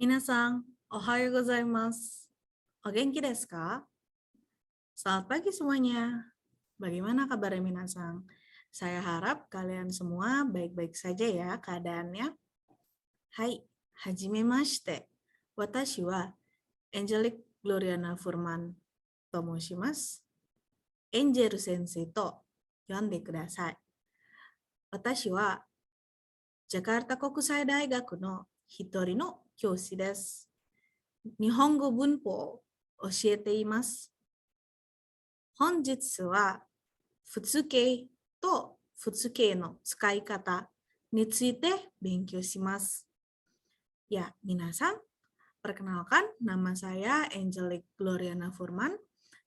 Minasan, ohayo gozaimasu. O genki desu ka? Selamat pagi semuanya. Bagaimana kabarnya Minasan? Saya harap kalian semua baik-baik saja ya keadaannya. Hai, hajimemashite. Watashi wa Angelic Gloriana Furman tomoshimasu. Angel Sensei to yonde kudasai. Watashi wa Jakarta Kokusai Daigaku no hitori no kyoushi desu. Nihongo bunpoを教えています。本日は普通形と普通形の使い方について勉強します。Ya, minasan, perkenalkan nama saya Angelic Gloriana Furman.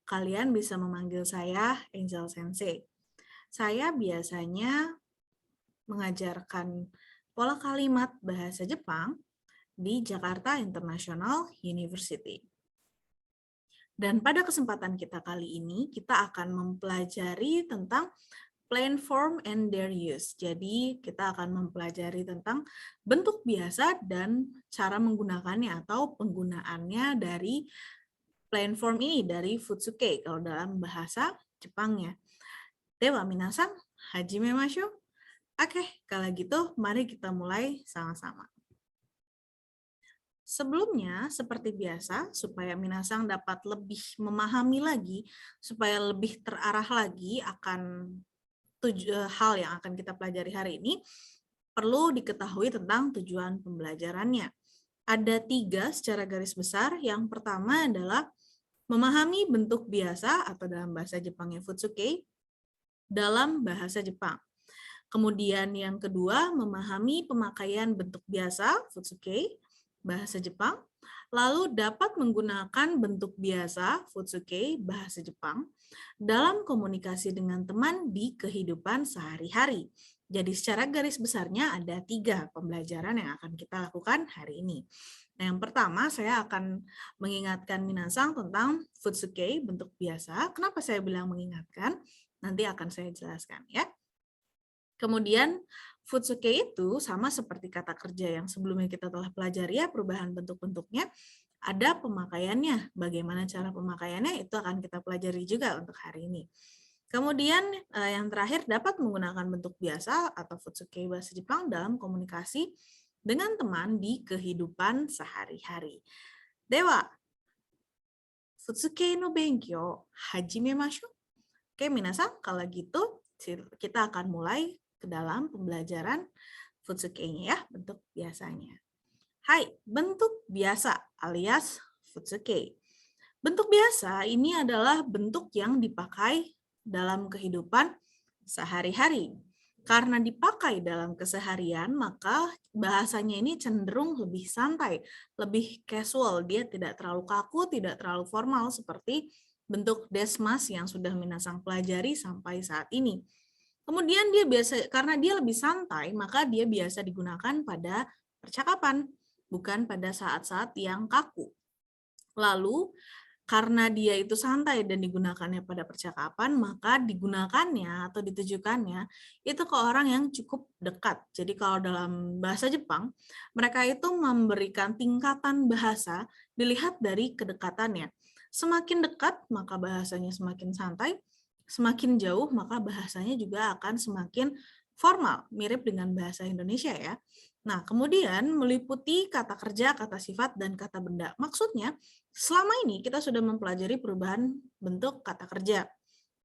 Kalian bisa memanggil saya Angel Sensei. Saya biasanya mengajarkan pola kalimat bahasa Jepang di Jakarta International University. Dan pada kesempatan kita kali ini, kita akan mempelajari tentang plain form and their use. Jadi, kita akan mempelajari tentang bentuk biasa dan cara menggunakannya atau penggunaannya dari plain form ini, dari futsuke, kalau dalam bahasa Jepangnya. Dewa minasan, hajimemashou. Oke, kalau gitu mari kita mulai sama-sama. Sebelumnya, seperti biasa, supaya Minasang dapat lebih memahami lagi, supaya lebih terarah lagi akan hal yang akan kita pelajari hari ini, perlu diketahui tentang tujuan pembelajarannya. Ada 3 secara garis besar. Yang pertama adalah memahami bentuk biasa atau dalam bahasa Jepangnya futsuke dalam bahasa Jepang. Kemudian yang kedua, memahami pemakaian bentuk biasa futsuke bahasa Jepang, lalu dapat menggunakan bentuk biasa futsuke bahasa Jepang dalam komunikasi dengan teman di kehidupan sehari-hari. Jadi secara garis besarnya ada 3 pembelajaran yang akan kita lakukan hari ini. Nah, yang pertama saya akan mengingatkan Minasang tentang futsuke bentuk biasa. Kenapa saya bilang mengingatkan? Nanti akan saya jelaskan ya. Kemudian futsuke itu sama seperti kata kerja yang sebelumnya kita telah pelajari ya, perubahan bentuk-bentuknya, ada pemakaiannya. Bagaimana cara pemakaiannya itu akan kita pelajari juga untuk hari ini. Kemudian yang terakhir dapat menggunakan bentuk biasa atau futsuke bahasa Jepang dalam komunikasi dengan teman di kehidupan sehari-hari. Dewa, futsuke no benkyou hajimemashou. Oke, minasan, kalau gitu kita akan mulai ke dalam pembelajaran futsuke-nya ya, bentuk biasanya. Hai, bentuk biasa alias futsuke. Bentuk biasa ini adalah bentuk yang dipakai dalam kehidupan sehari-hari. Karena dipakai dalam keseharian, maka bahasanya ini cenderung lebih santai, lebih casual. Dia tidak terlalu kaku, tidak terlalu formal seperti bentuk desmas yang sudah Minasang pelajari sampai saat ini. Kemudian dia biasa, karena dia lebih santai, maka dia biasa digunakan pada percakapan, bukan pada saat-saat yang kaku. Lalu, karena dia itu santai dan digunakannya pada percakapan, maka digunakannya atau ditujukannya itu ke orang yang cukup dekat. Jadi kalau dalam bahasa Jepang, mereka itu memberikan tingkatan bahasa dilihat dari kedekatannya. Semakin dekat, maka bahasanya semakin santai. Semakin jauh, maka bahasanya juga akan semakin formal, mirip dengan bahasa Indonesia ya. Nah, kemudian meliputi kata kerja, kata sifat, dan kata benda. Maksudnya, selama ini kita sudah mempelajari perubahan bentuk kata kerja.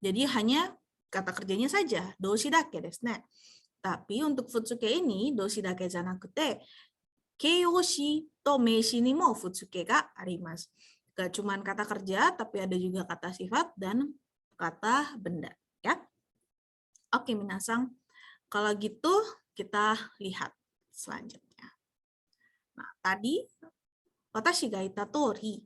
Jadi hanya kata kerjanya saja, doshi dake desu ne. Tapi untuk futsuke ini, doshi dake janakute, keiyoshi to meishi ni mo futsuke ga arimasu. Gak cuman kata kerja, tapi ada juga kata sifat dan kata benda, ya. Oke, Minasang. Kalau gitu, kita lihat selanjutnya. Nah, tadi, watashi ga ita tori,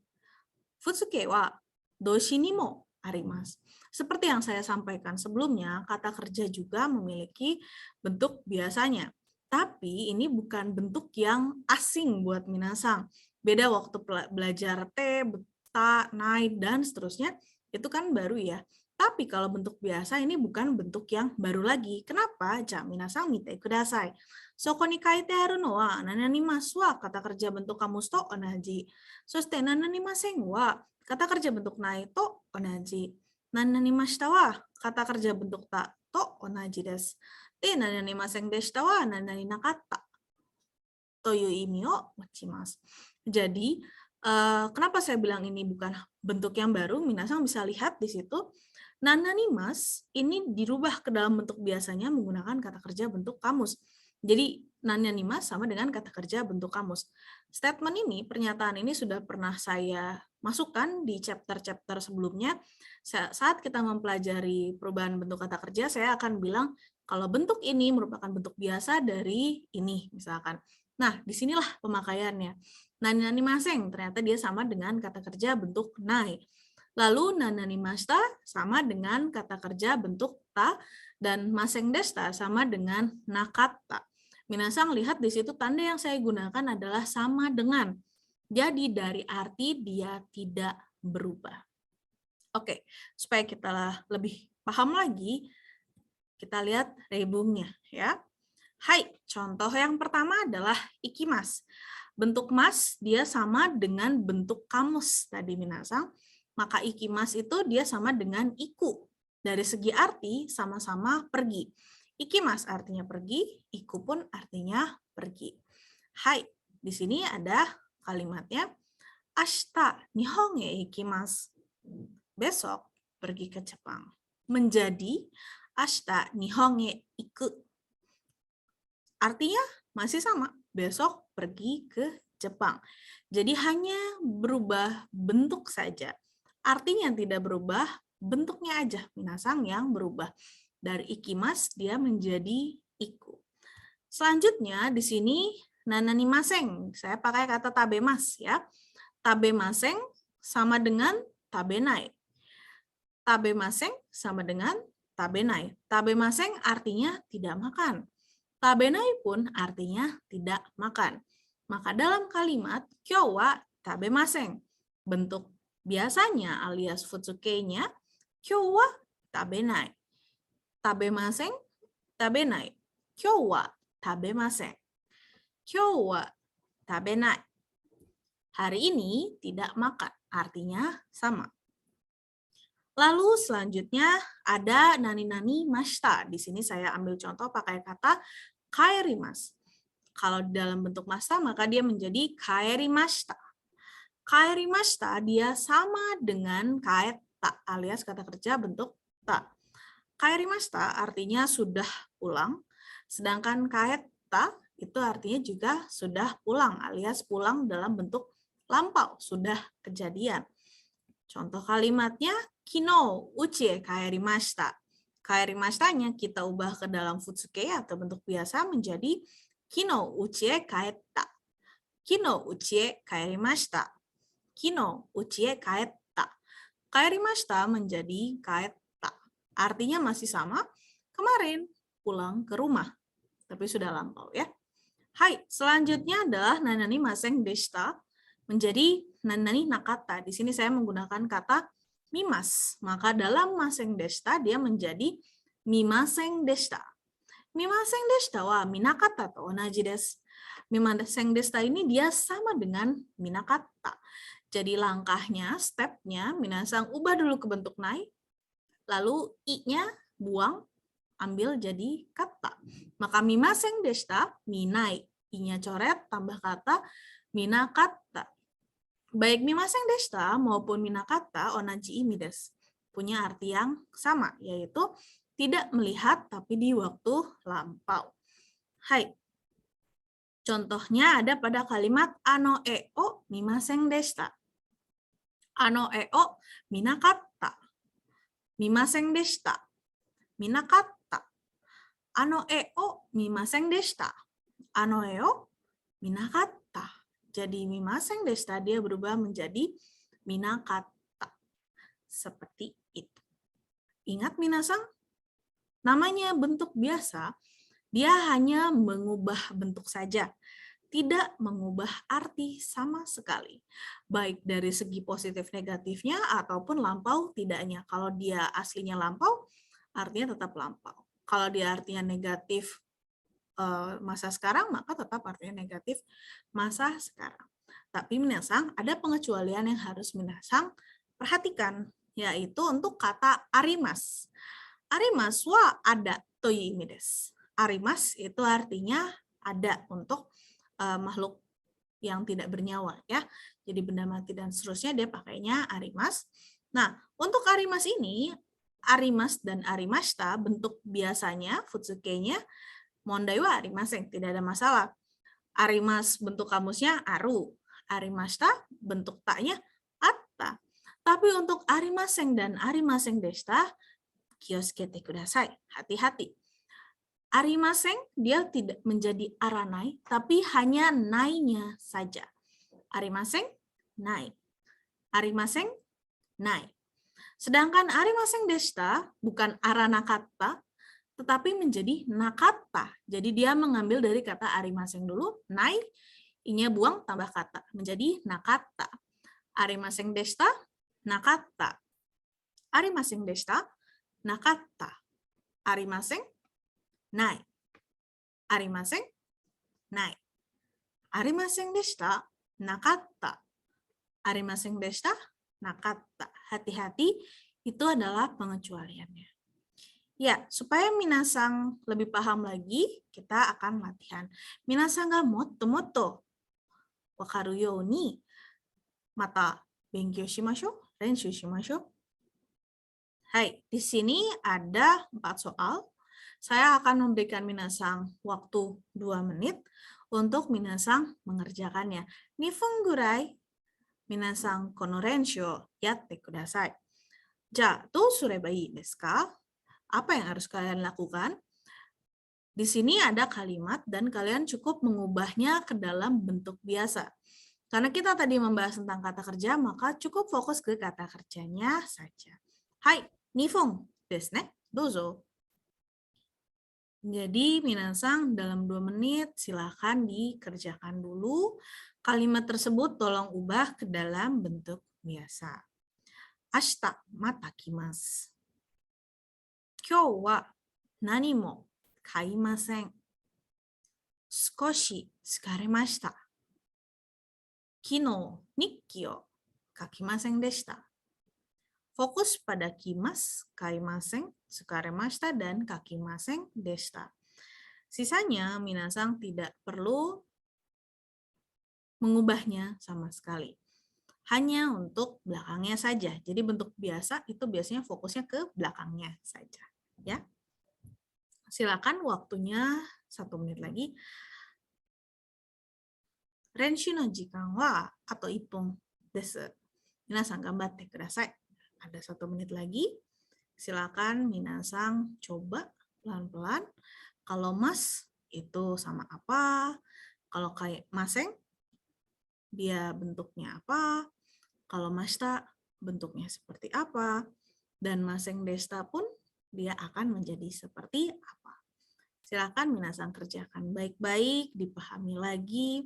futsuke wa doshi ni mo arimasu. Seperti yang saya sampaikan sebelumnya, kata kerja juga memiliki bentuk biasanya. Tapi ini bukan bentuk yang asing buat Minasang. Beda waktu belajar te, beta, nai, dan seterusnya, itu kan baru ya. Tapi kalau bentuk biasa ini bukan bentuk yang baru lagi. Kenapa? Ja minasang mite kudasai. Soko ni kaite aru no wa nananimasu wa kata kerja bentuk kamus to onaji. Soste nananimasen wa kata kerja bentuk nai to onaji. Nananimashita wa kata kerja bentuk ta to onaji desu. De nananimasen deshita wa nanani nakatta to yu imi o mochimasu. Jadi, kenapa saya bilang ini bukan bentuk yang baru? Minasang bisa lihat di situ. Nananimas ini dirubah ke dalam bentuk biasanya menggunakan kata kerja bentuk kamus. Jadi nananimas sama dengan kata kerja bentuk kamus. Statement ini, pernyataan ini sudah pernah saya masukkan di chapter-chapter sebelumnya. Saat kita mempelajari perubahan bentuk kata kerja, saya akan bilang kalau bentuk ini merupakan bentuk biasa dari ini, misalkan. Nah, disinilah pemakaiannya. Nananimaseng, ternyata dia sama dengan kata kerja bentuk nai. Lalu nananimashita sama dengan kata kerja bentuk ta, dan maseng deshita sama dengan nakatta. Minasang lihat di situ tanda yang saya gunakan adalah sama dengan. Jadi dari arti dia tidak berubah. Oke, supaya kita lebih paham lagi, kita lihat rebungnya ya. Hai, contoh yang pertama adalah ikimas. Bentuk mas dia sama dengan bentuk kamus tadi minasang. Maka ikimas itu dia sama dengan iku. Dari segi arti sama-sama pergi. Ikimas artinya pergi, iku pun artinya pergi. Hai, di sini ada kalimatnya. Ashita Nihon e ikimasu. Besok pergi ke Jepang. Menjadi ashita Nihon e iku. Artinya masih sama. Besok pergi ke Jepang. Jadi hanya berubah bentuk saja. Artinya tidak berubah, bentuknya aja minasang yang berubah. Dari ikimas dia menjadi iku. Selanjutnya di sini nananimaseng. Saya pakai kata tabemas ya. Tabemaseng sama dengan tabenai. Tabemaseng sama dengan tabenai. Tabemaseng artinya tidak makan. Tabenai pun artinya tidak makan. Maka dalam kalimat kyou wa tabemaseng. Bentuk biasanya alias futsuke-nya kyou wa tabenai. Tabemaseng, tabenai. Kyou wa tabemaseng. Kyou wa tabenai. Hari ini tidak makan, artinya sama. Lalu selanjutnya ada nani-nani mashita. Di sini saya ambil contoh pakai kata kaerimasu. Kalau dalam bentuk masa maka dia menjadi kaerimashita. Kaerimashita dia sama dengan kaeta alias kata kerja bentuk ta. Kaerimashita artinya sudah pulang, sedangkan kaeta itu artinya juga sudah pulang alias pulang dalam bentuk lampau, sudah kejadian. Contoh kalimatnya kino uchi kaerimashita. Kaerimashita-nya kita ubah ke dalam futsuke atau bentuk biasa menjadi kino uchi kaeta. Kino uchi kaerimashita. Kino uchi kaeta. Kaerimashita menjadi kaeta. Artinya masih sama, kemarin pulang ke rumah. Tapi sudah lampau ya. Hai, selanjutnya adalah nanani maseng deshita menjadi nanani nakata. Di sini saya menggunakan kata mimas. Maka dalam maseng deshita dia menjadi mimaseng deshita. Mimaseng deshita wa minakata to onaji desu. Mimaseng deshita ini dia sama dengan minakata. Jadi langkahnya, stepnya, minasang ubah dulu ke bentuk nai, lalu i-nya buang, ambil jadi kata. Maka mimaseng deshita, minai. I-nya coret, tambah kata, minakata. Baik mimaseng deshita maupun minakata onaji imi desu. Punya arti yang sama, yaitu tidak melihat tapi di waktu lampau. Hai. Contohnya ada pada kalimat ano e o mimaseng deshita. Ano e o minakata. Mimaseng deshita. Minakata. Ano e o mimaseng deshita. Ano e o minakata. Jadi mimaseng deshita dia berubah menjadi minakata. Seperti itu. Ingat minasang? Namanya bentuk biasa, dia hanya mengubah bentuk saja. tidak mengubah arti sama sekali. Baik dari segi positif negatifnya ataupun lampau tidaknya. Kalau dia aslinya lampau, artinya tetap lampau. Kalau dia artinya negatif masa sekarang, maka tetap artinya negatif masa sekarang. Tapi minasang, ada pengecualian yang harus minasang perhatikan, yaitu untuk kata arimas. Arimas wa ada toyu imi desu. Arimas itu artinya ada untuk makhluk yang tidak bernyawa ya. Jadi benda mati dan seterusnya dia pakainya arimas. Nah, untuk arimas ini, arimas dan arimashita bentuk biasanya futsuke-nya mondai wa arimasen, tidak ada masalah. Arimas bentuk kamusnya aru, arimashita bentuk taknya atta. Tapi untuk arimasen dan arimasen deshita, kioskete kudasai, hati-hati. Arimasen dia tidak menjadi aranai, tapi hanya nainya saja. Arimasen, nai. Arimasen, nai. Sedangkan arimasen deshita bukan aranakata, tetapi menjadi nakata. Jadi dia mengambil dari kata arimasen dulu, nai, inya buang tambah kata, menjadi nakata. Arimasen deshita, nakata. Arimasen deshita, nakata. Arimasen, nai. Arimasen, nai. Arimasen deshita, nakata. Arimasen deshita, nakata. Hati-hati, itu adalah pengecualiannya. Ya, supaya minasang lebih paham lagi, kita akan latihan. Minasang ga motto-motto wakaru you ni mata benkyou shimashou, renshū shimashou. Hai, di sini ada 4 soal. Saya akan memberikan minasang waktu 2 menit untuk minasang mengerjakannya. 2分ぐらい minasang kono renshū yatte kudasai. Ja, dou sureba ii desu ka? Apa yang harus kalian lakukan? Di sini ada kalimat dan kalian cukup mengubahnya ke dalam bentuk biasa. Karena kita tadi membahas tentang kata kerja, maka cukup fokus ke kata kerjanya saja. Hai, 2分desu ne. Dozo. Jadi, minasang dalam 2 menit silakan dikerjakan dulu. Kalimat tersebut tolong ubah ke dalam bentuk biasa. Ashita mata kimasu. Kyou wa nani mo kaimasen. Sukoshi tsukaremashita. Kino nikki o kakimasen deshita. Fokus pada kimas, kaimasen, tsukaremashita, dan kakimasen deshita. Sisanya, minasang tidak perlu mengubahnya sama sekali. Hanya untuk belakangnya saja. Jadi bentuk biasa itu biasanya fokusnya ke belakangnya saja. Ya. Silakan waktunya 1 menit lagi. Renshū no jikan wa ato 1分desu. Minasang gambatte kudasai. Ada 1 menit lagi. Silakan minasang coba pelan-pelan. Kalau mas itu sama apa? Kalau kayak maseng dia bentuknya apa? Kalau mashita bentuknya seperti apa? Dan maseng deshita pun dia akan menjadi seperti apa? Silakan minasang kerjakan baik-baik, dipahami lagi.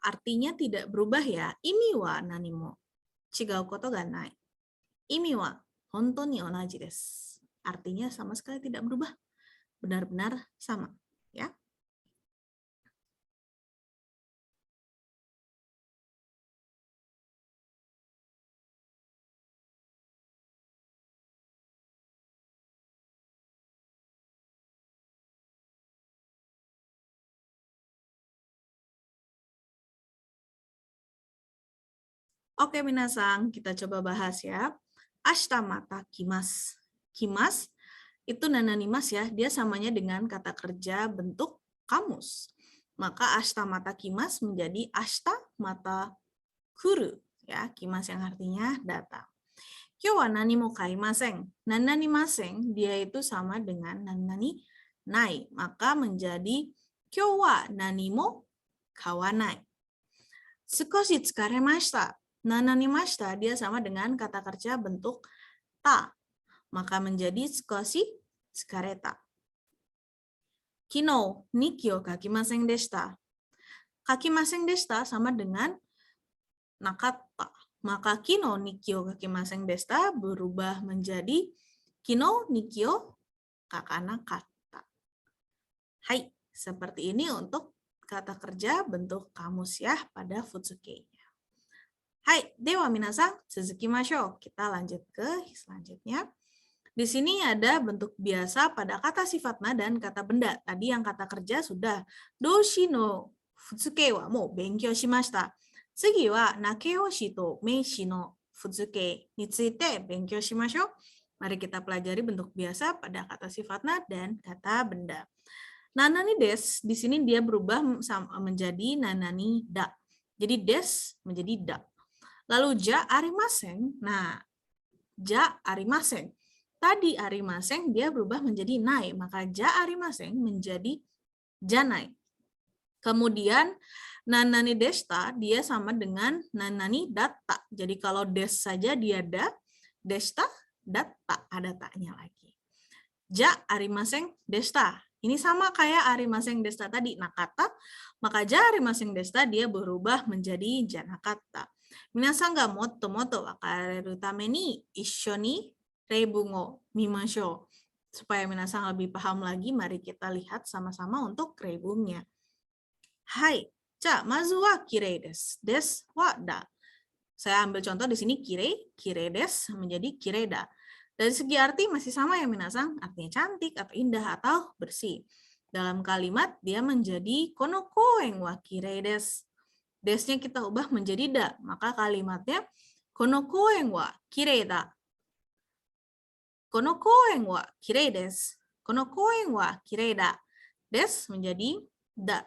Artinya tidak berubah ya. Imi wa nani mo chigau koto ga nai. Imi wa hontou ni onaji desu. Artinya sama sekali tidak berubah. Benar-benar sama, ya. Oke, minasang, kita coba bahas ya. Ashita mata kimasu. Kimas itu nananimas ya, dia samanya dengan kata kerja bentuk kamus. Maka ashita mata kimas menjadi ashita mata kuru. Ya, kimas yang artinya datang. Kyou wa nani mo kaimasen. Nananimasen, dia itu sama dengan nanani nai. Maka menjadi kyou wa nani mo kawanai. Sukoshi tsukaremashita. Nananimashita dia sama dengan kata kerja bentuk ta. Maka menjadi sukoshi tsukareta. Kino nikki o kakimasen deshita. kakimaseng deshita sama dengan nakatta. Maka kino nikyo kakimaseng deshita berubah menjadi kino nikyo kakanakatta. Hai, seperti ini untuk kata kerja bentuk kamus ya pada Futsuke-nya. Hai, dewa minasan, tsuzukimashou. Kita lanjut ke selanjutnya. Di sini ada bentuk biasa pada kata sifat na dan kata benda. Tadi yang kata kerja sudah. Doushi no futsuke wa mou benkyou shimashita. Tsugi wa nakeyoshi to meishi no futsuke ni tsuite benkyou shimashou. Mari kita pelajari bentuk biasa pada kata sifat na dan kata benda. Nanani des, di sini dia berubah menjadi nanani da. Jadi des menjadi da. Lalu ja arimasen. Nah, ja arimasen. Tadi arimasen dia berubah menjadi nai, maka ja arimasen menjadi janai. Kemudian nanani deshita dia sama dengan nanani datta. Jadi kalau des saja dia da, deshita datta, ada taknya lagi. Ja arimasen deshita. Ini sama kayak arimasen deshita tadi, nakata, maka ja arimasen deshita dia berubah menjadi janakata. Minasan ga motto wakareru tame ni issho ni reibun o mimashou. Supaya minasan lebih paham lagi, mari kita lihat sama-sama untuk reibunnya. Hai, ja, mazu wa kirei desu. Desu wa da. Saya ambil contoh di sini kirei, kirei desu menjadi kirei da. Dari segi arti masih sama ya minasan, artinya cantik atau indah atau bersih. Dalam kalimat dia menjadi kono koen wa kirei desu. Desnya kita ubah menjadi da, maka kalimatnya kono koen wa kirei da. Kono koen wa kirei desu. Kono koen wa kirei da. Des menjadi da.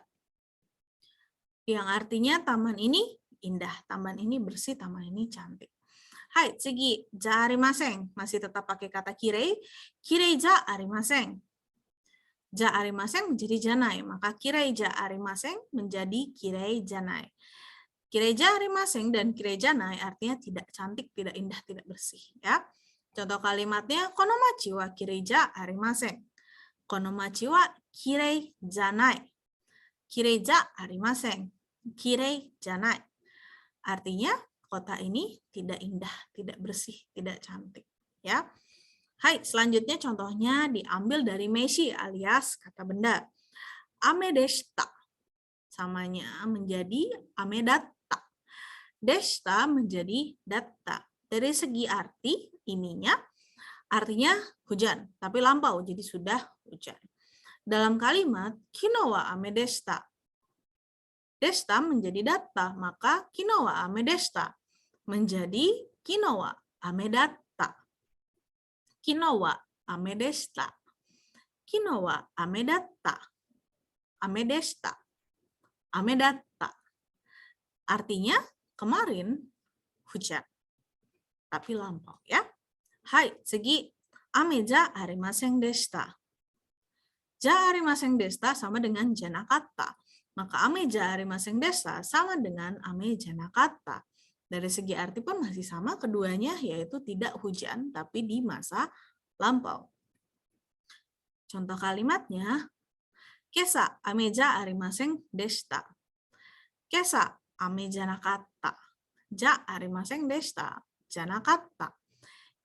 Yang artinya taman ini indah, taman ini bersih, taman ini cantik. Hai, tsugi, ja arimasen. Masih tetap pakai kata kirei. Kirei ja arimasen. Ja arimasen menjadi janai, maka kirei ja arimasen menjadi kirei janai. Kirei ja arimasen dan kirei janai artinya tidak cantik, tidak indah, tidak bersih. Ya. Contoh kalimatnya, konomachi wa kirei ja arimasen. Konomachi wa kirei janai. Kirei ja arimasen. Kirei janai. Artinya, kota ini tidak indah, tidak bersih, tidak cantik. Ya. Hai, selanjutnya contohnya diambil dari meishi alias kata benda. Ame deshita. Samanya menjadi ame datta. Deshita menjadi datta. Dari segi arti, ininya artinya hujan, tapi lampau, jadi sudah hujan. Dalam kalimat, kino wa ame deshita. Deshita menjadi datta, maka kino wa ame deshita menjadi kino wa ame datta. Kino wa ame deshita. Kino wa ame datta. Ame deshita. Ame datta. Artinya kemarin hujan. Tapi lampau ya. Hai, tsugi. Ame ja arimasen deshita. Ja arimasen deshita sama dengan janakata. Maka ame ja arimasen deshita sama dengan ame janakata. Dari segi arti pun masih sama keduanya, yaitu tidak hujan, tapi di masa lampau. Contoh kalimatnya, kesa ame ja arimasen deshita. Kesa ame janakata. Ja arimasen deshita. Janakata.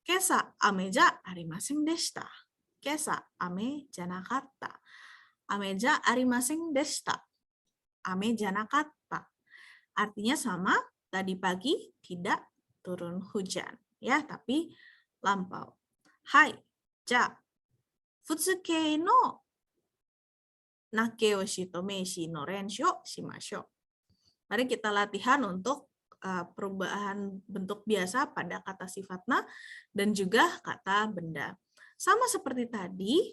Kesa ame ja arimasen deshita. Kesa ame janakata. Ame ja arimasen deshita. Ame janakata. Artinya sama. Tadi pagi tidak turun hujan, ya, tapi lampau. Hai, ja, futsuke no nakeyoshi to meishi no renshu o shimashou. Mari kita latihan untuk perubahan bentuk biasa pada kata sifat na dan juga kata benda. Sama seperti tadi,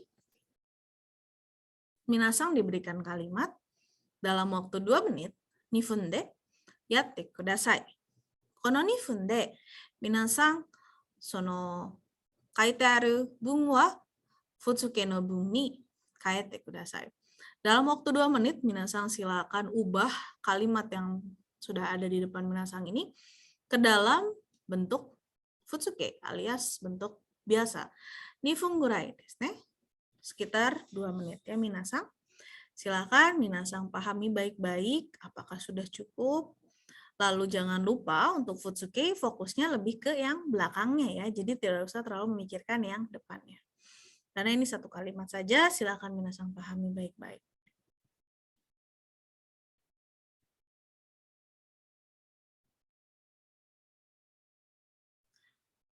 minasan diberikan kalimat dalam waktu 2 menit, 2分で yatte kudasai. この2分で皆さんその書いてある文はfutsuke no bun ni kaete kudasai. Dalam waktu 2 menit, minasan silakan ubah kalimat yang sudah ada di depan minasan ini ke dalam bentuk futsuke alias bentuk biasa. 2分ぐらいですね. Sekitar 2 menit ya minasan. Silakan minasang pahami baik-baik apakah sudah cukup. Lalu jangan lupa untuk Futsuke fokusnya lebih ke yang belakangnya ya. Jadi tidak usah terlalu memikirkan yang depannya. Karena ini satu kalimat saja, silakan minasang pahami baik-baik.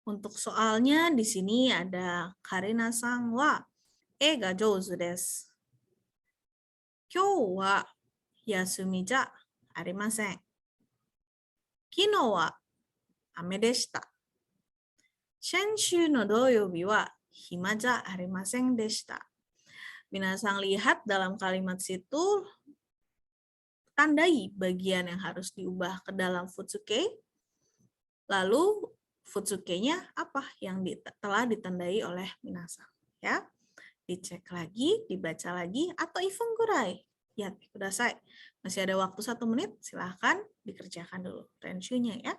Untuk soalnya di sini ada Karina-san wa e ga jouzu desu. Kyou wa yasumi ja arimasen. Kino wa ame deshita. Senshu no doyobi wa hima ja arimasen deshita. Minasang lihat dalam kalimat situ, tandai bagian yang harus diubah ke dalam Futsuke. Lalu Futsuke-nya apa yang telah ditandai oleh minasang. Ya. Dicek lagi, dibaca lagi, atau even gurai. Ya, kudasai. Masih ada waktu 1 menit, silahkan dikerjakan dulu renshu-nya ya.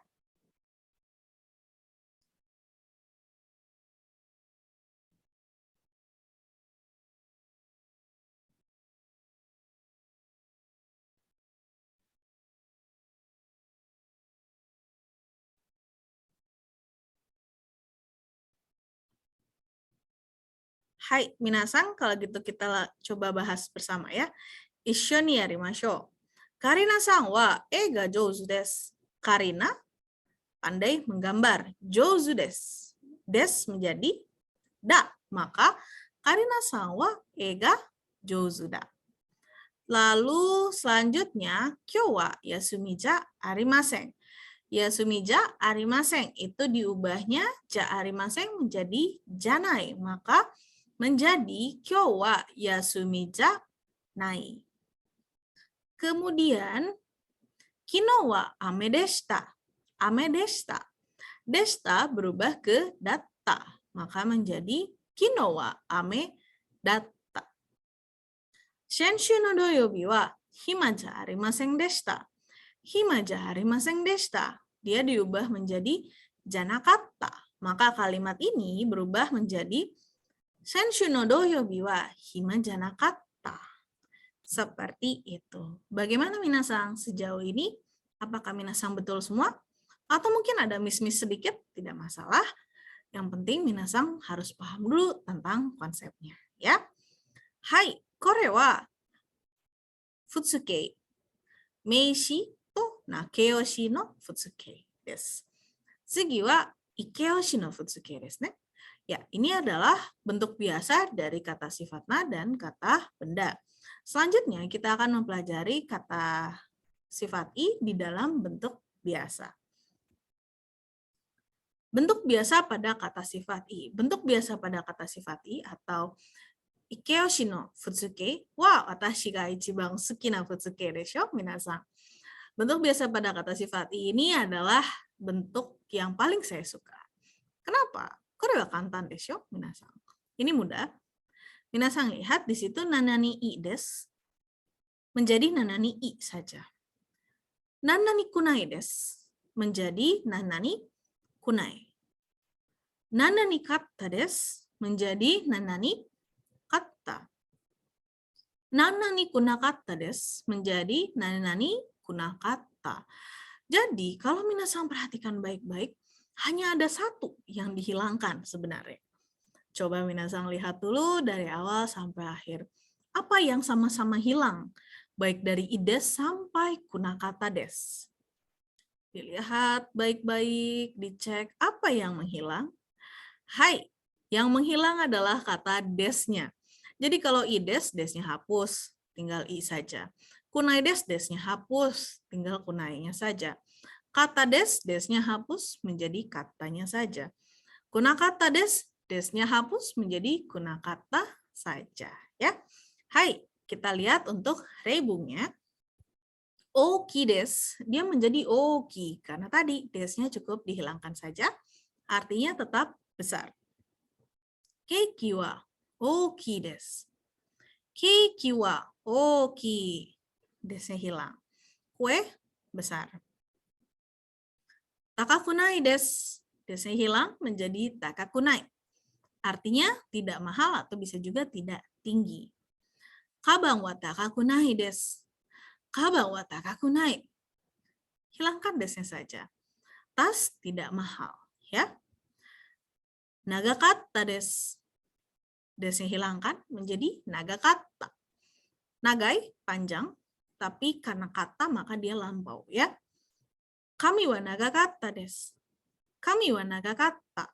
Hai, minasang, kalau gitu kita coba bahas bersama ya. Issho ni yarimashou. Karina-san wa e ga jouzu desu. Karina pandai menggambar. Jouzu desu. Des menjadi da. Maka Karina-san wa e ga jouzu da. Lalu selanjutnya, kyou wa yasumi ja arimasen. Yasumi ja arimasen itu diubahnya ja arimasen menjadi janai. Maka menjadi kyou wa yasumi ja nai. Kemudian kino wa ame deshita. Ame deshita. Deshita berubah ke datta. Maka menjadi kino wa ame datta. Senshu no doyobi wa hima ja arimasen deshita. Hima ja arimasen deshita. Dia diubah menjadi janakatta. Maka kalimat ini berubah menjadi Senshu no doyobi wa hima janakatta. Seperti itu. Bagaimana minasang sejauh ini? Apakah minasang betul semua? Atau mungkin ada miss-miss sedikit? Tidak masalah. Yang penting minasang harus paham dulu tentang konsepnya. Ya. Hai, kore wa Futsuke. Meishi to nakeyoshi no Futsuke desu. Tsugi wa ikeyoshi no Futsuke desu ne. Ya, ini adalah bentuk biasa dari kata sifat na dan kata benda. Selanjutnya kita akan mempelajari kata sifat i di dalam bentuk biasa. Bentuk biasa pada kata sifat i. Bentuk biasa pada kata sifat i atau ikeyoshi no Futsuke wa watashi ga ichiban suki na Futsuke desho, minasang. Bentuk biasa pada kata sifat i ini adalah bentuk yang paling saya suka. Kenapa? Kore wa kantan desho, minasang. Ini mudah. Minasang lihat di situ nanani i desu menjadi nanani i saja. Nanani kunai desu menjadi nanani kunai. Nanani katta desu menjadi nanani katta. Nanani kunakatta desu menjadi nanani kunakatta. Jadi kalau minasang perhatikan baik-baik, hanya ada satu yang dihilangkan sebenarnya. Coba minasang lihat dulu dari awal sampai akhir. Apa yang sama-sama hilang? Baik dari ides sampai kunakata des. Dilihat baik-baik, dicek apa yang menghilang. Hai, yang menghilang adalah kata desnya. Jadi kalau ides, desnya hapus, tinggal i saja. Kunai des, desnya hapus, tinggal kunainya saja. Kata des, desnya hapus menjadi katanya saja. Kunakata des, desnya hapus menjadi kunakata saja. Ya, hai, kita lihat untuk reibungnya. Oki des, dia menjadi oki karena tadi desnya cukup dihilangkan saja, artinya tetap besar. Keiki wa oki des. Keiki wa oki, desnya hilang. Kue besar. Takakunai des, desnya hilang menjadi takakunai. Artinya tidak mahal atau bisa juga tidak tinggi. Kabang wa takaku nai desu. Kabang wa takaku nai. Hilangkan desnya saja. Tas tidak mahal, ya. Nagakatta desu. Desnya hilangkan menjadi nagakatta. Nagai panjang, tapi karena kata maka dia lampau, ya. Kami wa nagakatta desu. Kami wa nagakatta.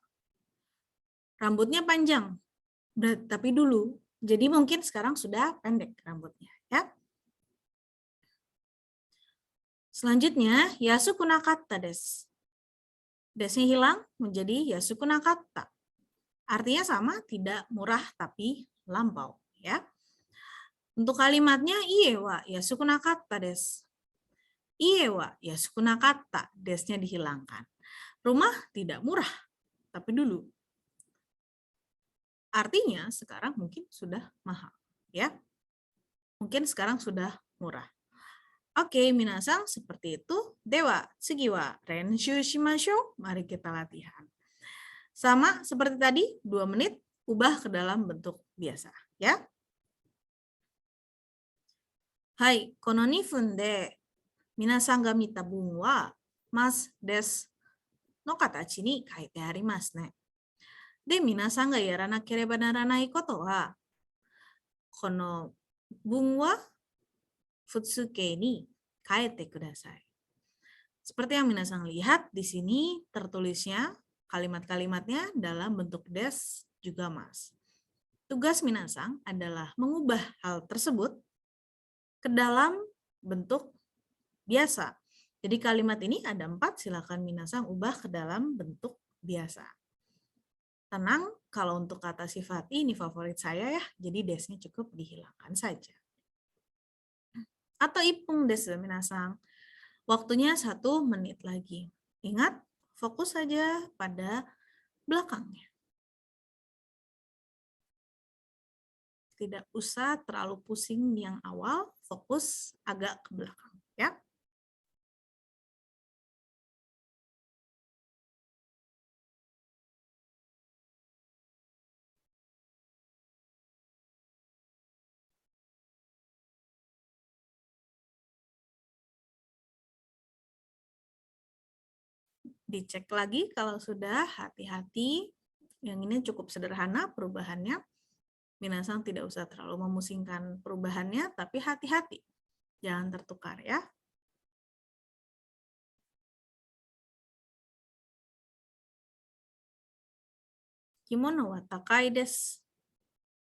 Rambutnya panjang, tapi dulu. Jadi mungkin sekarang sudah pendek rambutnya, ya. Selanjutnya, yasuku nakatta desu. Desnya hilang menjadi yasuku nakatta. Artinya sama, tidak murah tapi lampau, ya. Untuk kalimatnya ie wa yasuku nakatta desu. Ie wa yasuku nakatta, desnya dihilangkan. Rumah tidak murah, tapi dulu. Artinya sekarang mungkin sudah mahal, ya. Mungkin sekarang sudah murah. Oke, minasang seperti itu. Dewa, tsugi wa renshu shimashou. Mari kita latihan. Sama seperti tadi, 2 menit, ubah ke dalam bentuk biasa, ya. Hai, kono 2分で皆さんが見た文はますですの形に書いてありますね。で、皆さんがやらなければならないことは、この文は普通形に変えてください。Seperti yang minasang lihat di sini tertulisnya kalimat-kalimatnya dalam bentuk des juga mas. Tugas minasang adalah mengubah hal tersebut ke dalam bentuk biasa. Jadi kalimat ini ada 4, silakan minasang ubah ke dalam bentuk biasa. Tenang, kalau untuk kata sifat ini favorit saya ya, jadi desnya cukup dihilangkan saja. Atau ipung des minasang. Waktunya 1 menit lagi. Ingat, fokus saja pada belakangnya. Tidak usah terlalu pusing yang awal, fokus agak ke belakang, ya. Dicek lagi kalau sudah, hati-hati. Yang ini cukup sederhana perubahannya. Minasang tidak usah terlalu memusingkan perubahannya, tapi hati-hati. Jangan tertukar ya. Kimono wa takai desu.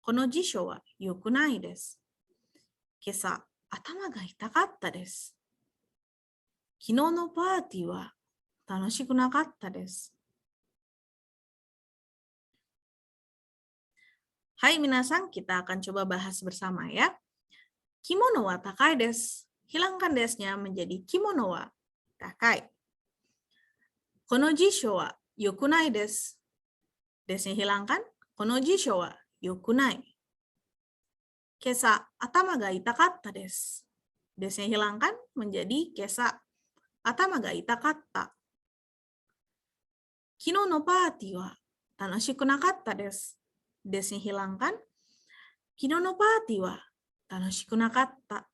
Kono jisho wa yoku nai desu. Kesa, atama ga itakatta desu. Kino no party wa tanoshiku nakatta desu. Hai minasang, kita akan coba bahas bersama ya. Kimono wa takai desu. Hilangkan desnya menjadi kimono wa takai. Kono jisho wa yokunai desu. Desnya hilangkan. Kono jisho wa yokunai. Kesa atama ga itakatta desu. Desnya hilangkan menjadi kesa atama ga itakatta. Kino no party wa tanoshiku nakatta desu. Desnya hilangkan. Kino no party wa tanoshiku nakatta.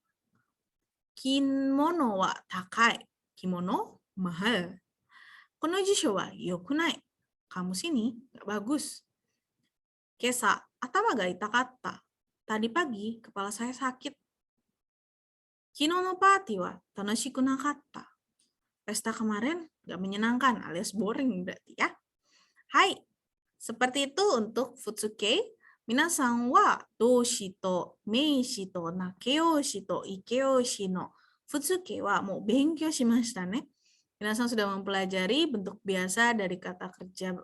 Kimono wa takai. Kimono mahal. Kono jisho wa yokunai. Kamus ini nggak bagus. Kesa atama ga itakatta. Tadi pagi kepala saya sakit. Kino no party wa tanoshiku nakatta. Pesta kemarin nggak menyenangkan alias boring berarti ya. Hai, seperti itu untuk futsuke. Minasan wa doushi to meishi to nakeyoshi to ikeyoshi no futsuke wa mou benkyou shimashita ne. Minasan sudah mempelajari bentuk biasa dari kata kerja,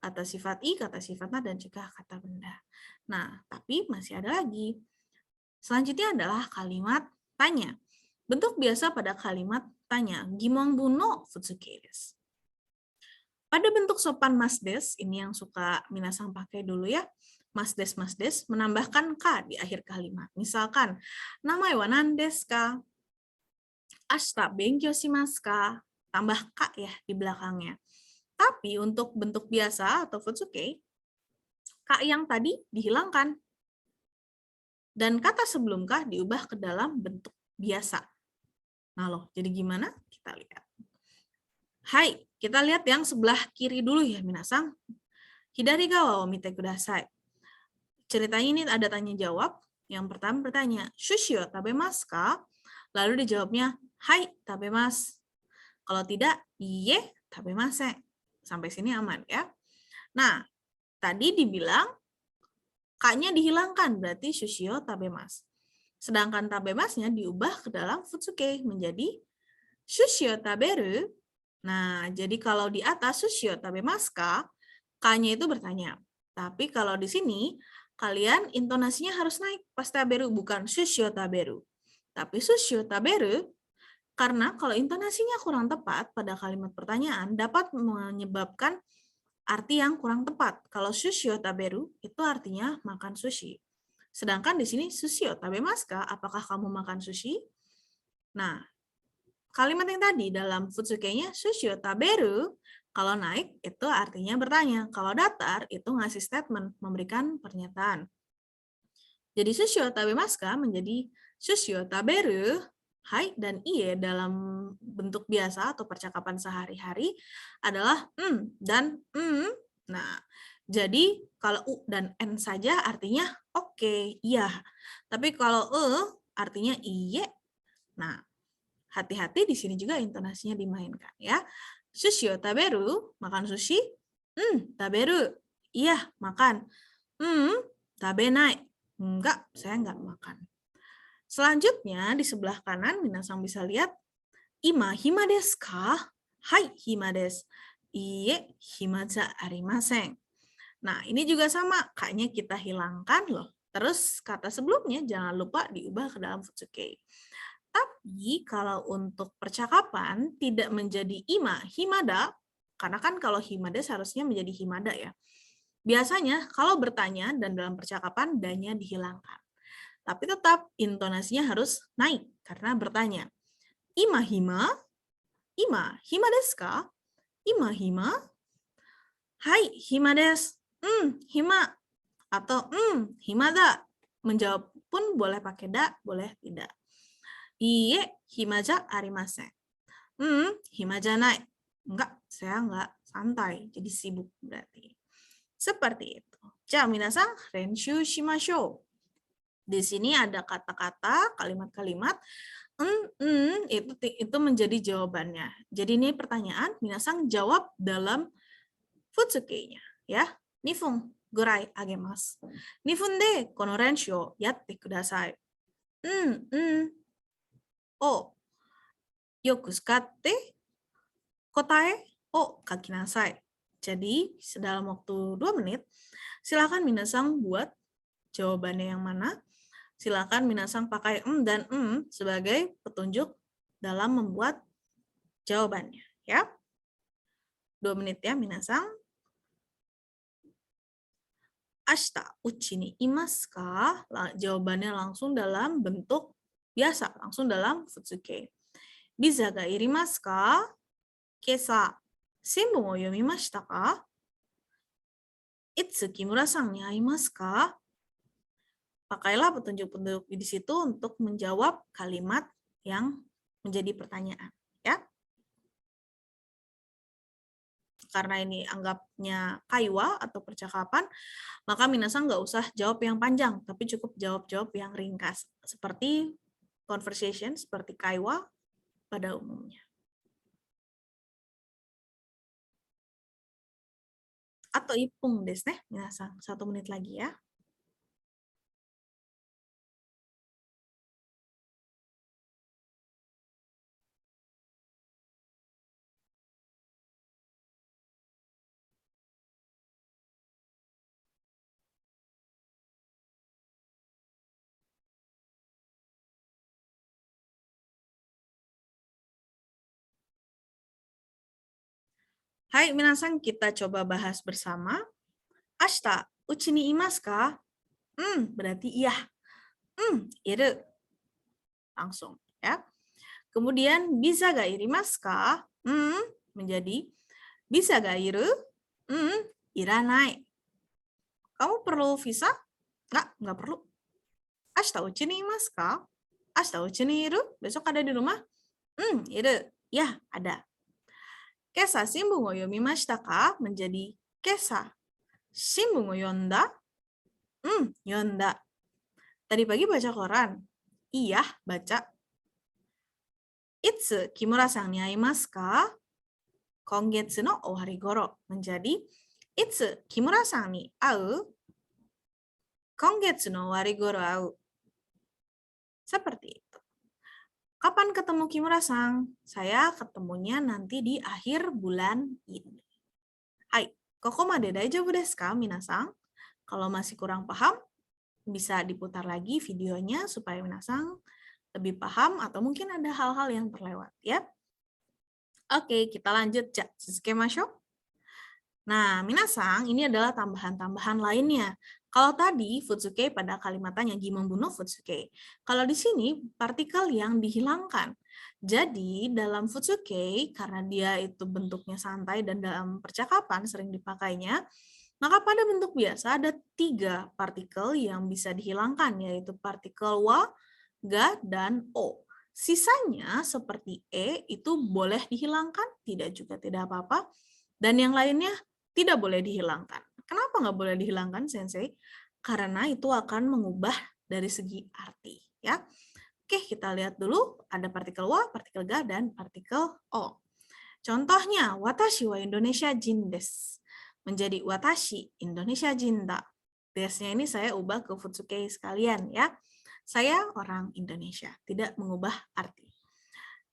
kata sifat i, kata sifat na, dan juga kata benda. Nah, tapi masih ada lagi. Selanjutnya adalah kalimat tanya. Bentuk biasa pada kalimat tanya. Gimon no futsuke desu. Pada bentuk sopan mas des, ini yang suka minasang pakai dulu ya. Mas des menambahkan ka di akhir kalimat. Misalkan, namae wa nan desu ka? Ashita benkyou shimasu ka? Tambah ka ya di belakangnya. Tapi untuk bentuk biasa atau futsuke, ka yang tadi dihilangkan. Dan kata sebelum kah diubah ke dalam bentuk biasa. Nah loh, jadi gimana? Kita lihat. Hai, kita lihat yang sebelah kiri dulu ya, minasang. Hidari ga wa mite kudasai. Ceritanya ini ada tanya jawab. Yang pertama bertanya, sushi o tabemasu ka? Lalu dijawabnya, hai, tabemasu. Kalau tidak, iye, tabemasen. Sampai sini aman ya. Nah, tadi dibilang K-nya dihilangkan, berarti sushio tabemasu. Sedangkan tabemasnya diubah ke dalam futsuke menjadi sushio taberu. Nah, jadi kalau di atas sushio tabemasu ka, K-nya itu bertanya. Tapi kalau di sini, kalian intonasinya harus naik pas taberu, bukan sushio taberu. Tapi sushio taberu, karena kalau intonasinya kurang tepat pada kalimat pertanyaan, dapat menyebabkan arti yang kurang tepat. Kalau sushi o taberu itu artinya makan sushi. Sedangkan di sini sushi o tabemasu ka? Apakah kamu makan sushi? Nah, kalimat yang tadi dalam futsuke-nya sushi o taberu, kalau naik itu artinya bertanya. Kalau datar itu ngasih statement, memberikan pernyataan. Jadi sushi o tabemasu ka menjadi sushi o taberu. Hai dan iye dalam bentuk biasa atau percakapan sehari-hari adalah dan Nah, jadi kalau u dan n saja artinya oke, iya. Tapi kalau artinya iye. Nah, hati-hati di sini juga intonasinya dimainkan ya. Sushi o taberu, makan sushi. Taberu. Iya, makan. Tabenai. Enggak, saya enggak makan. Selanjutnya, di sebelah kanan, minasang bisa lihat, ima hima desu ka? Hai, hima desu. Iye, hima ja arimasen. Nah, ini juga sama, K-nya kita hilangkan loh. Terus kata sebelumnya jangan lupa diubah ke dalam futsuke. Tapi kalau untuk percakapan tidak menjadi ima himada, karena kan kalau himada seharusnya menjadi himada ya. Biasanya kalau bertanya dan dalam percakapan danya dihilangkan. Tapi tetap intonasinya harus naik karena bertanya. Ima hima desu ka? Ima hima? Hai, hima desu. Hima. Atau hima da. Menjawab pun boleh pakai da, boleh tidak. Iye, hima ja arimasen. Hima janai. Enggak, saya enggak santai. Jadi sibuk berarti. Seperti itu. Ja, minasang, renshu shimashou. Di sini ada kata-kata, kalimat-kalimat, itu menjadi jawabannya. Jadi ini pertanyaan, minasang jawab dalam futsuke-nya. Ya, nifun gurai agemasu. Nifun de kono renshu o yatte kudasai. O yoku tsukatte kotae o kakinasai. Jadi, dalam waktu 2 menit, silakan minasang buat jawabannya yang mana. Silakan minasang pakai dan sebagai petunjuk dalam membuat jawabannya. Ya, 2 menit ya minasang. Ashita uchi ni imasu ka? Jawabannya langsung dalam bentuk biasa, langsung dalam futsuke. Biza ga irimasu ka? Kesa shinbun o yomimashita ka? Itsu Kimura-san ni aimasu ka? Pakailah petunjuk-petunjuk di situ untuk menjawab kalimat yang menjadi pertanyaan. Ya. Karena ini anggapnya kaiwa atau percakapan, maka minasang nggak usah jawab yang panjang, tapi cukup jawab-jawab yang ringkas. Seperti conversation, seperti kaiwa pada umumnya. Atau ipung desu ne, minasang. 1 menit lagi ya. Hai, minasang, kita coba bahas bersama. Ashita, uchi ni imasu ka? Berarti iya. Iru. Langsung, ya. Kemudian, bisa ga irimasu ka? Menjadi, bisa ga iru? Iranai. Kamu perlu visa? Enggak perlu. Ashita uchi ni imasu ka? Ashita uchi ni iru? Besok ada di rumah? Iru. Ya, ada. Kesa shimbun wo yomimashita ka? Menjadi kesa. Shimbun wo yonda? Yonda. Tadi pagi baca koran? Iya, baca. Itsu Kimura-san ni aimasu ka? Kongetsu no owari goro. Menjadi Itsu Kimura-san ni au? Kongetsu no owari goro au. Seperti itu. Kapan ketemu Kimura-san? Saya ketemunya nanti di akhir bulan ini. Hai, kokomade daijoubu desu ka, minasan? Kalau masih kurang paham, bisa diputar lagi videonya supaya minasan lebih paham atau mungkin ada hal-hal yang terlewat ya. Oke, kita lanjut. Ja, suzuke-mashou. Nah, minasan, ini adalah tambahan-tambahan lainnya. Kalau tadi futsuke pada kalimatnya gimon buno futsuke. Kalau di sini partikel yang dihilangkan. Jadi dalam futsuke karena dia itu bentuknya santai dan dalam percakapan sering dipakainya, maka pada bentuk biasa ada 3 partikel yang bisa dihilangkan, yaitu partikel wa, ga, dan o. Sisanya seperti e itu boleh dihilangkan, tidak juga tidak apa-apa. Dan yang lainnya tidak boleh dihilangkan. Kenapa nggak boleh dihilangkan, Sensei? Karena itu akan mengubah dari segi arti. Ya. Oke, kita lihat dulu. Ada partikel wa, partikel ga, dan partikel o. Contohnya, watashi wa Indonesia jin desu. Menjadi watashi Indonesia jinda. Desnya ini saya ubah ke futsuke sekalian ya. Saya orang Indonesia, tidak mengubah arti.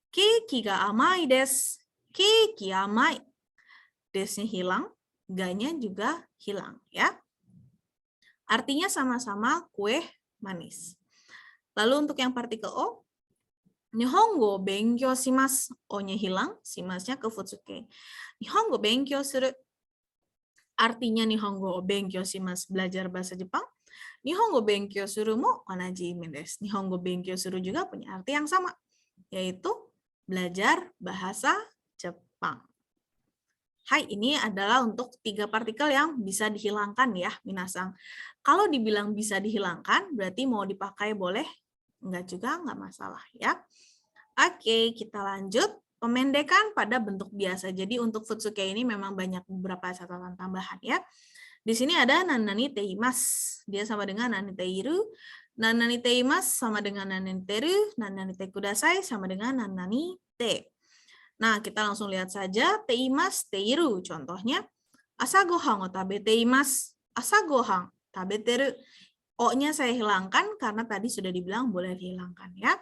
Keiki ga amai desu. Keiki amai. Desnya hilang, ga-nya juga hilang ya. Artinya sama-sama kue manis. Lalu untuk yang partikel o, Nihongo benkyou shimasu. O-nya hilang, shimasnya ke futsuke. Nihongo benkyou suru. Artinya Nihongo benkyou shimasu, belajar bahasa Jepang. Nihongo benkyou suru mo onaji imi desu. Nihongo benkyou suru juga punya arti yang sama, yaitu belajar bahasa Jepang. Hai, ini adalah untuk 3 partikel yang bisa dihilangkan ya, minasan. Kalau dibilang bisa dihilangkan, berarti mau dipakai boleh, enggak juga, enggak masalah ya. Oke, kita lanjut. Pemendekan pada bentuk biasa. Jadi untuk futsuke ini memang banyak beberapa catatan tambahan ya. Di sini ada nanani teimasu. Dia sama dengan nani teiru. Nanani teimasu sama dengan nanani teru. Nanani te kudasai sama dengan nanani te. Nah, kita langsung lihat saja teimasu, teiru. Contohnya, asa gohan o tabete imasu. Asa gohan tabeteru. O-nya saya hilangkan karena tadi sudah dibilang boleh dihilangkan ya.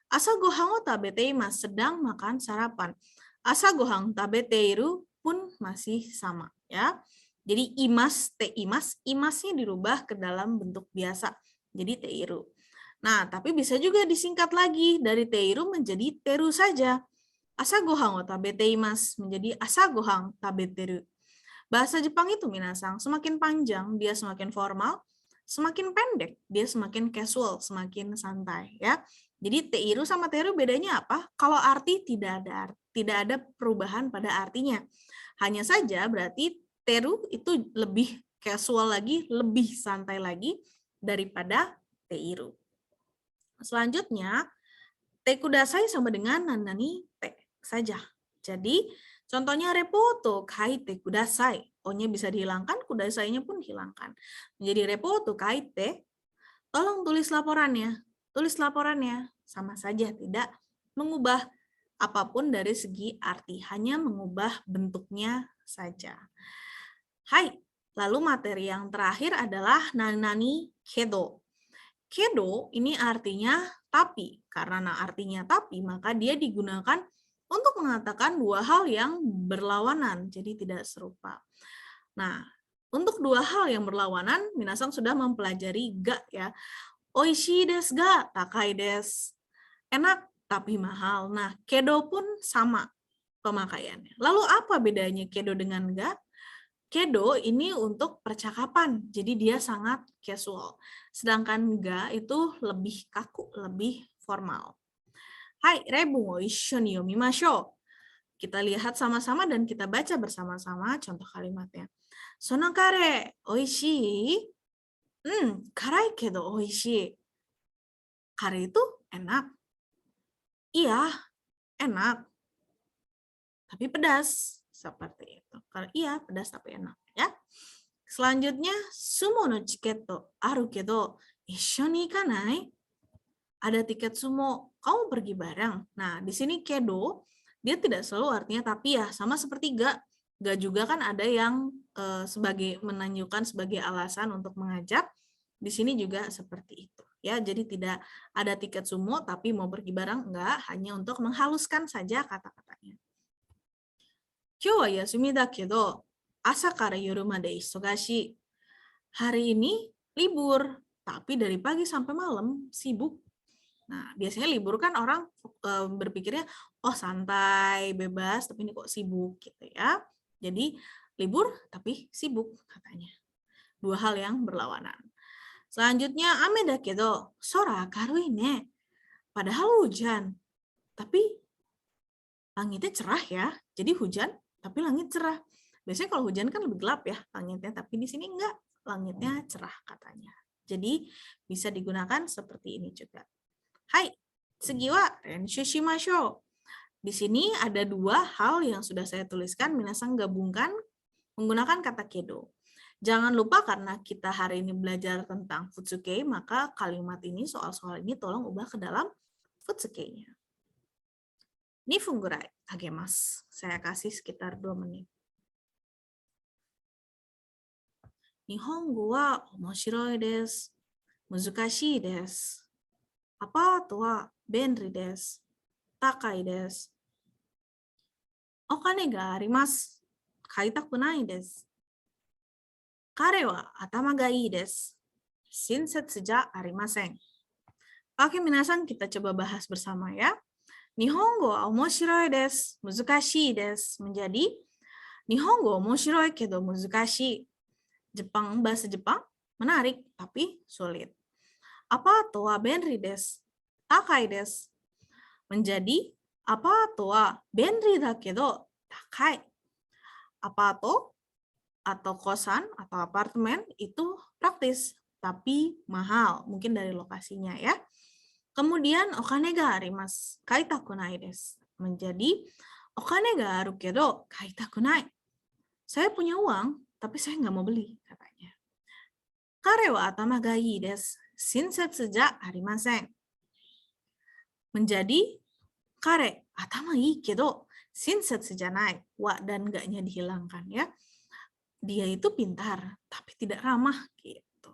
Asa gohan o tabete imasu, sedang makan sarapan. Asa gohan tabeteiru pun masih sama ya. Jadi imas, te imas, imasnya dirubah ke dalam bentuk biasa. Jadi teiru. Nah, tapi bisa juga disingkat lagi dari teiru menjadi teru saja. Asa gohan o tabete imasu menjadi asa gohan tabeteru. Bahasa Jepang itu minasan, semakin panjang dia semakin formal, semakin pendek dia semakin casual, semakin santai ya. Jadi teiru sama teru bedanya apa? Kalau arti tidak ada perubahan pada artinya. Hanya saja berarti teru itu lebih casual lagi, lebih santai lagi daripada teiru. Selanjutnya, te kudasai sama dengan nanani te saja. Jadi, contohnya repoto kaite kudasai. O-nya bisa dihilangkan, kudasai-nya pun dihilangkan. Menjadi repoto kaite, tolong tulis laporannya. Tulis laporannya, sama saja tidak mengubah apapun dari segi arti, hanya mengubah bentuknya saja. Hai, lalu materi yang terakhir adalah nanani kedo. Kedo ini artinya tapi, karena artinya tapi, maka dia digunakan untuk mengatakan 2 hal yang berlawanan, jadi tidak serupa. Nah, untuk 2 hal yang berlawanan, minasan sudah mempelajari ga ya. Oishii desu ga takai desu. Enak tapi mahal. Nah, kedo pun sama pemakaiannya. Lalu apa bedanya kedo dengan ga? Kedo ini untuk percakapan, jadi dia sangat casual. Sedangkan ga itu lebih kaku, lebih formal. Hai, reibun wo issho ni yomimashou. Kita lihat sama-sama dan kita baca bersama-sama contoh kalimatnya. Sono kare oishii? Karai kedo oishii. kare itu enak. Iya, enak. Tapi pedas. Seperti itu. Kalau iya, pedas tapi enak. Ya. Selanjutnya, sumo no chiketo aru kedo, issho ni ikanai? Ada tiket sumo, kamu pergi bareng. Nah, di sini kedo, dia tidak selalu artinya tapi ya, sama seperti ga juga kan ada yang sebagai menunjukkan sebagai alasan untuk mengajak. Di sini juga seperti itu. Ya, jadi tidak ada tiket sumo tapi mau pergi bareng enggak, hanya untuk menghaluskan saja kata-katanya. Kyou wa yasumi da kedo, asa kara yoru made isogashi. Hari ini libur, tapi dari pagi sampai malam sibuk. Nah, biasanya libur kan orang berpikirnya, oh santai, bebas, tapi ini kok sibuk gitu ya. Jadi libur tapi sibuk katanya. Dua hal yang berlawanan. Selanjutnya, ame da kedo, sora karui ne. Padahal hujan, tapi langitnya cerah ya. Jadi hujan, tapi langit cerah. Biasanya kalau hujan kan lebih gelap ya langitnya, tapi di sini enggak. Langitnya cerah katanya. Jadi bisa digunakan seperti ini juga. Hai, tsugi wa renshu shimashou. Di sini ada dua hal yang sudah saya tuliskan, minasan gabungkan menggunakan kata kedo. Jangan lupa karena kita hari ini belajar tentang futsuke, maka kalimat ini, soal-soal ini tolong ubah ke dalam futsuke-nya. 2 分ぐらいあげます. Saya kasih sekitar 2 menit. 日本語は面白いです。難しいです。アパートは便利です。高いです。お金があります。買いたくないです。彼は頭がいいです。親切じゃありません。Oke, minasan kita coba bahas bersama ya. Nihongo wa omoshiroi desu, muzukashi desu. Menjadi Nihongo omoshiroi kedo muzukashi. Jepang, bahasa Jepang menarik tapi sulit. Apato wa benri desu, takai desu. Menjadi apato wa benri da kedo takai. Apato atau kosan atau apartemen itu praktis tapi mahal, mungkin dari lokasinya ya. Kemudian okane ga arimasu, kaitaku nai desu. Menjadi okane ga aru kedo kaitaku nai. Saya punya uang, tapi saya nggak mau beli, katanya. Kare wa atama ga ii desu, shinsetsu ja arimasen. Menjadi kare atama ii kedo shinsetsu janai. Wa dan ga-nya dihilangkan ya. Dia itu pintar, tapi tidak ramah gitu.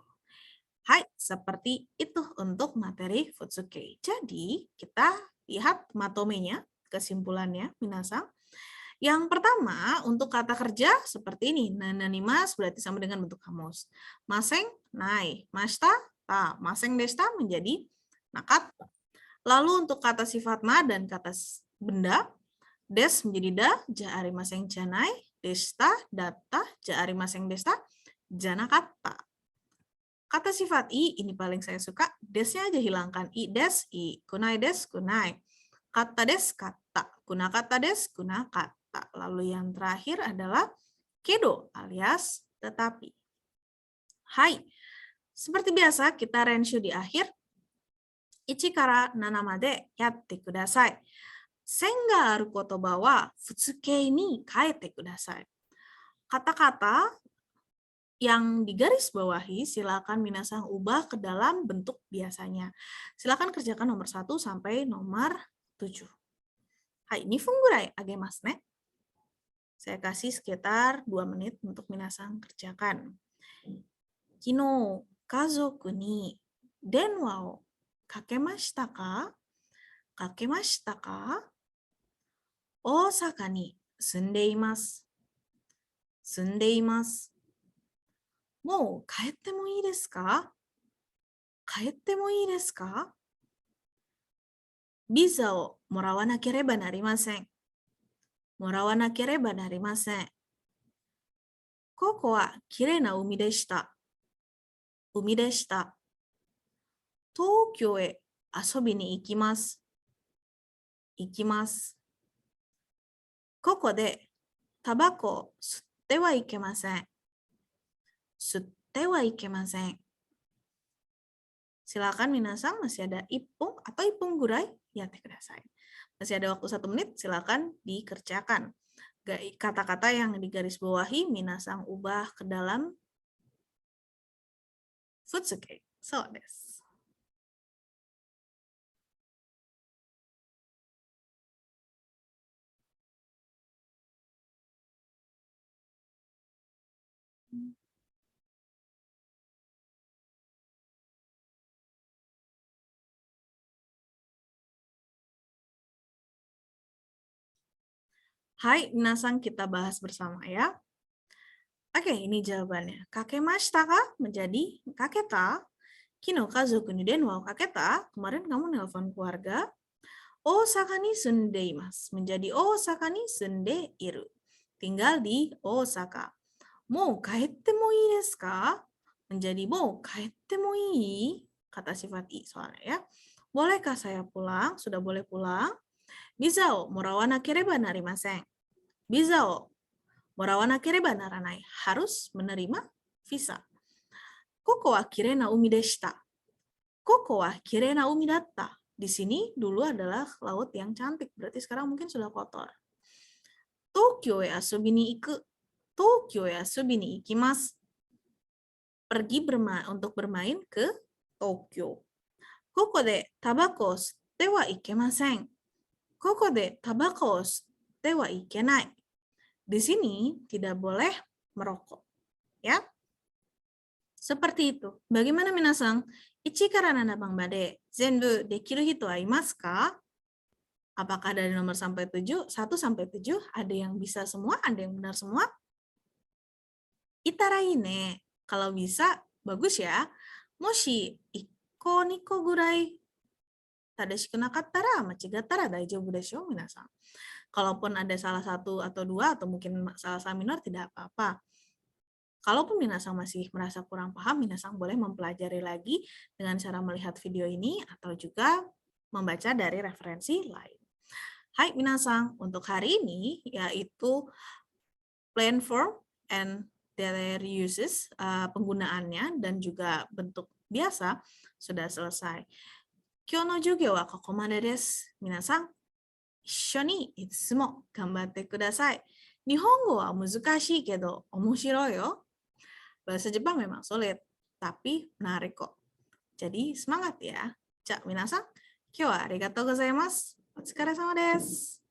Hai, seperti itu untuk materi futsuke. Jadi, kita lihat matomenya, kesimpulannya, minasan. Yang pertama, untuk kata kerja seperti ini. Nananimasu berarti sama dengan bentuk kamus. Maseng, nai. Mashita, ta. Maseng deshita menjadi nakata. Lalu untuk kata sifat ma dan kata benda, des menjadi da, ja arimaseng janai, deshita, data, ja arimaseng deshita, janakata. Kata sifat i, ini paling saya suka, desnya aja hilangkan. I des, i. Kunai des, kunai. Kata des, kata. Kunakata des, kunakata. Lalu yang terakhir adalah kedo alias tetapi. Hai. Seperti biasa, kita renshu di akhir. 1から7までやってください。線がある言葉は普通形に変えてください。Kata-kata yang digaris bawahi silakan minasan ubah ke dalam bentuk biasanya. Silakan kerjakan nomor 1 sampai nomor 7. Hai, 2分ぐらいあげますね. Saya kasih sekitar 2 menit untuk minasan kerjakan. 昨日、家族に電話をかけましたか？かけましたか？大阪に住んでいます。住んでいます。もう帰ってもいいですか？帰ってもいいですか？ビザをもらわなければなりません。もらわなければなりません。ここはきれいな海でした。海でした。東京へ遊びに行きます。行きます。ここでタバコを吸ってはいけません。吸ってはいけません。Silakan minasang, masih ada ippon atau ippon gurai, yatte kudasai. Masih ada waktu 1 menit, silakan dikerjakan. Kata-kata yang digarisbawahi, minasang ubah ke dalam futsuke. So desu. Hai, minasang, kita bahas bersama ya. Oke, ini jawabannya. Kakemashita ka menjadi kaketa. Kino kazoku ni denwa o kaketa. Kemarin kamu nelpon keluarga. Osaka ni sunde imasu. Menjadi Osaka ni sunde iru. Tinggal di Osaka. Mou kaette mo ii desu ka? Menjadi mou kaette mo ii? Kata sifat i soalnya ya. Bolehkah saya pulang? Sudah boleh pulang? Biza o morawa-nakereba narimasen. Biza o morawa-nakereba naranai. Harus menerima visa. Koko wa kirei na umi deshita. Koko wa kirei na umi datta. Di sini dulu adalah laut yang cantik. Berarti sekarang mungkin sudah kotor. Tokyo e asubi ni iku. Tokyo e asubi ni ikimasu. Pergi untuk bermain ke Tokyo. Koko de tabako o shitte wa ikemasen. Koko de tabako o shitte wa ikenai. Di sini tidak boleh merokok. Ya. Seperti itu. Bagaimana minasang? 1 から7番まで全部できる人はいますか? Apakah dari nomor sampai 7, 1 sampai 7 ada yang bisa semua, ada yang benar semua? Itarai ne. Kalau bisa, bagus ya. Moshi 1個2個ぐらい正しくなかったら間違ったら大丈夫でしょ皆さん. Kalaupun ada salah 1 atau 2 atau mungkin salah minor tidak apa-apa. Kalaupun minasang masih merasa kurang paham, minasang boleh mempelajari lagi dengan cara melihat video ini atau juga membaca dari referensi lain. Hai minasang, untuk hari ini yaitu plan form and their uses, penggunaannya dan juga bentuk biasa sudah selesai. Kyou no jugyo wa kokomade desu. Minasang, issho ni itsumo ganbatte kudasai. Nihongo wa muzukashii kedo omoshiroi yo. Bahasa Jepang memang sulit, tapi menarik kok. Jadi semangat ya. Ja, minasang, kyou wa arigatou gozaimasu. Otsukaresama desu.